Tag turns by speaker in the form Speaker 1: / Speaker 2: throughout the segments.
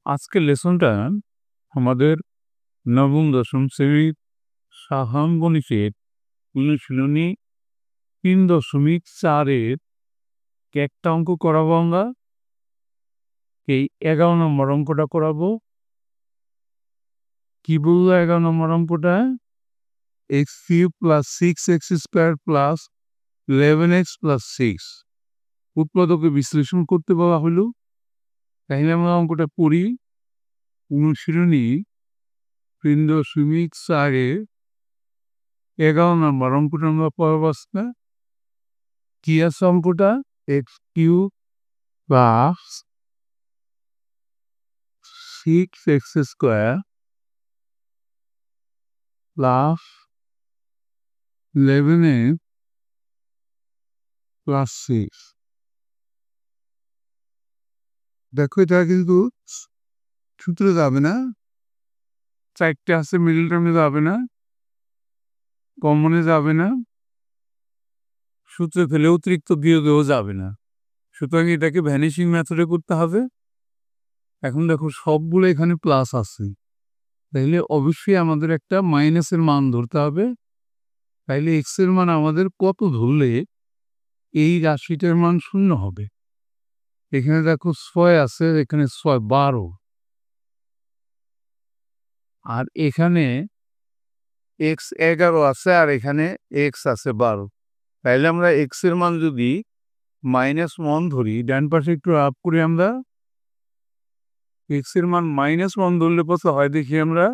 Speaker 1: আজকের লেসনটা আমাদের নবম দশম শ্রেণীর সাধারণ গণিতের অনুশীলনী 3.4-এর একটা অঙ্ক করাবো আমরা। এই 11 নম্বর অঙ্কটা করাবো। কি বললো 11 নম্বর অঙ্কটা? x³ + 6x² + 11x + 6 উৎপাদকে বিশ্লেষণ করতে বলা হলো। তাইলে আমরা অঙ্কটা পড়ি। অনুশীলনী 3.4-এর 11 নম্বর অঙ্কটা আমরা পড়াবো আজকে। কি আছে অঙ্কটা? x³ + 6x² + 11x + 6। দেখো এটা কিন্তু সূত্রে যাবে না, 4টে আছে, মিডল টার্মে যাবে না, কমনে যাবে না, সূত্রে ফেলে অতিরিক্ত বিয়োগেও যাবে না। সুতরাং এটাকে ভ্যানিশিং মেথডে করতে হবে। এখন দেখো সবগুলো এখানে প্লাস আছে, তাইলে অবশ্যই আমাদের একটা মাইনাসের মান ধরতে হবে। তাইলে এক্স এর মান আমাদের কত ধরলে এই রাশিটার মান 0 হবে? এখানে দেখো 6 আছে, এখানে 6 12, আর এখানে x11 আছে, আর এখানে x আছে 12। তাইলে আমরা এক্স এর মান যদি -1 ধরি, ডান পাশে একটু আপ করি আমরা, এক্স এর মান -1 ধরলে কত হয় দেখি আমরা।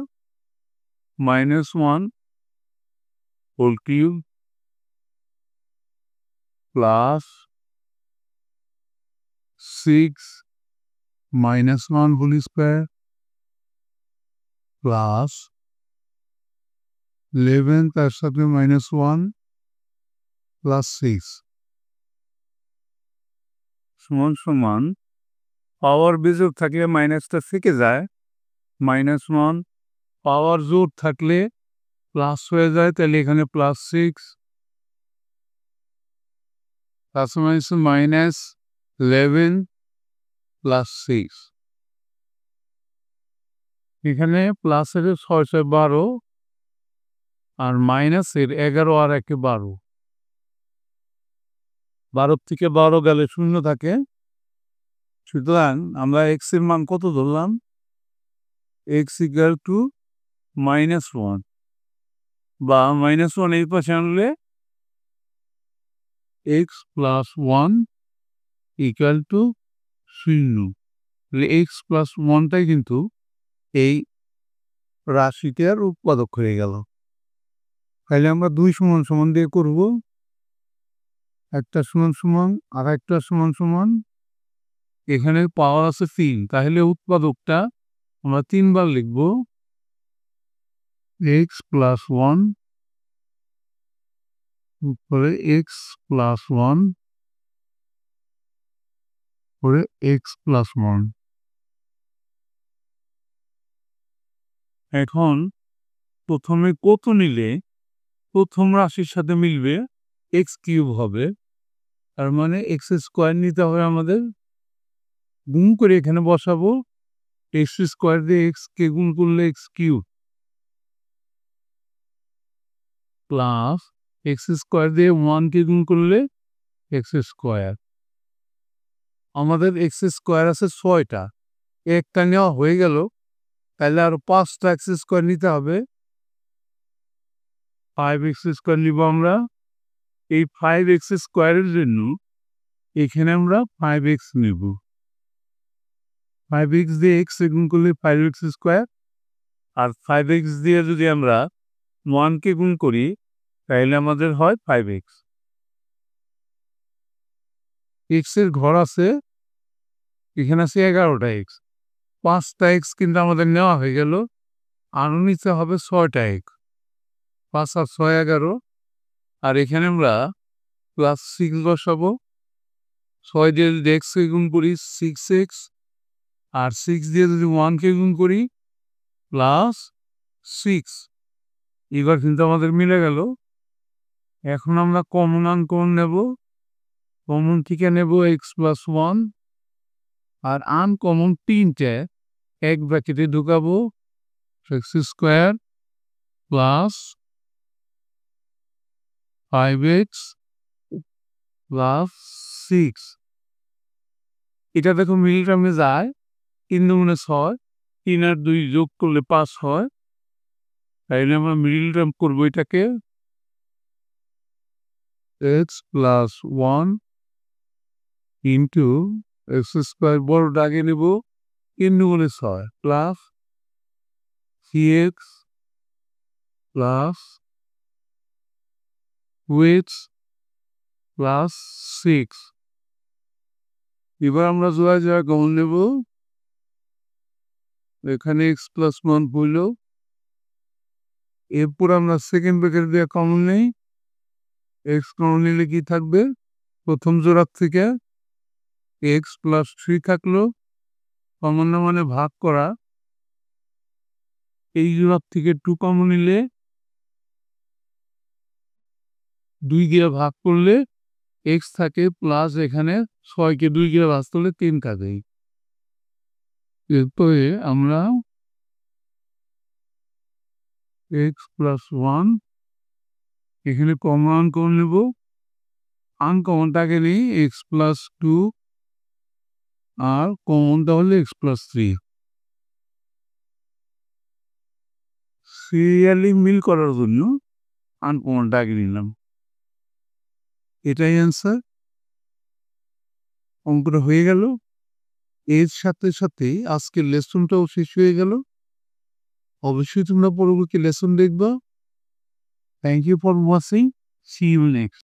Speaker 1: -1 whole cube plus 6 -1 whole square plus 11 তার সাথে -1 প্লাস 6 সমান পাওয়ার বেজোড় থাকলে মাইনাসটা থেকে যায়, -1 পাওয়ার জোড় থাকলে প্লাস হয়ে যায়, তাহলে এখানে +6 -11 + 6। এখানে প্লাসের 6 6 12 আর মাইনাসের 11 আর 1 12, 12 থেকে 12 গেলে 0 থাকে। সুতরাং আমরা এক্স এর মান কত ধরলাম? x = -1, বা -1 এই পাশে আনলে x + 1 = 0। x + 1টাই কিন্তু এই রাশিটার উৎপাদক হয়ে গেল। তাহলে আমরা 2 = দিয়ে করব, একটা সমান আর একটা সমান। এখানে পাওয়ার আছে 3, তাহলে উৎপাদকটা আমরা 3 বার লিখব। x + 1 উপরে x + 1 উপরে x + 1। এখন প্রথমে কত নিলে প্রথম রাশির সাথে মিলবে? x³ হবে, তার মানে x² নিতে হবে আমাদের। গুণ করে এখানে বসাবো, x² দিয়ে x কে গুণ করলে x³ প্লাস x² দিয়ে 1 কে গুণ করলে x²। আমাদের x² আছে 6টা, একটা নেওয়া হয়ে গেল, তাহলে আরো 5টা x² নিতে হবে। 5x² নিব আমরা। এই 5x² এর জন্য এখানে আমরা 5x নেব। 5x দিয়ে x কে গুণ করলে 5x², আর 5x দিয়ে যদি আমরা 1 কে গুণ করি তাহলে আমাদের হয় 5x। x এর ঘর আছে, এখানে আছে 11টা x, 5টা x কিন্তু আমাদের নেওয়া হয়ে গেল, আরও নিতে হবে 6টা x। 5 আর 6 11, আর এখানে আমরা +6 বসাবো। 6 দিয়ে যদি x কে গুণ করি 6x, আর 6 দিয়ে যদি 1 কে গুণ করি +6। এবার কিন্তু আমাদের মিলে গেল। এখন আমরা কমন আনকমন নেব। কমন থেকে নেব x + 1, আর আনকমন 3টে, এক ব্র্যাকেটে ঢুকাবো x square plus 5x plus 6 এটা দেখো মিডল টার্মে যায় 3 দুগুণে 6 3 আর 2 যোগ করলে 5 হয় তাইলে আমরা মিডল টার্ম করবো এটাকে x plus 1 into x square বড়টা আগে নেব 3 দুগুণে 6 plus 3x plus 2x plus 6 এবার আমরা জোড়া কমন নেব এখানে x প্লাস 1 হইল এরপর আমরা সেকেন্ড ব্র্যাকেট দিয়ে কমন নেই x কমন নিলে কি থাকবে প্রথম জোড়ার থেকে x প্লাস 3 থাকলো কমন না মানে ভাগ করা এই জোড়ার থেকে 2 কমন নিলে 2 দিয়ে ভাগ করলে x থাকে প্লাস এখানে 6 কে 2 দিয়ে ভাগ করলে 3 থাকে এরপরে আমরা x প্লাস 1 এখানে কমন আনকমন নেব আনকমনটাকে নেই x প্লাস 2 আর কমনটা হলে x প্লাস 3 সিরিয়ালি মিল করার জন্য আনকমনটাকে নিলাম এটাই অ্যান্সার অঙ্কটা হয়ে গেল এর সাথে সাথে আজকের লেসনটাও শেষ হয়ে গেল অবশ্যই তোমরা পরবর্তী লেসন দেখবা thank you for watching see you next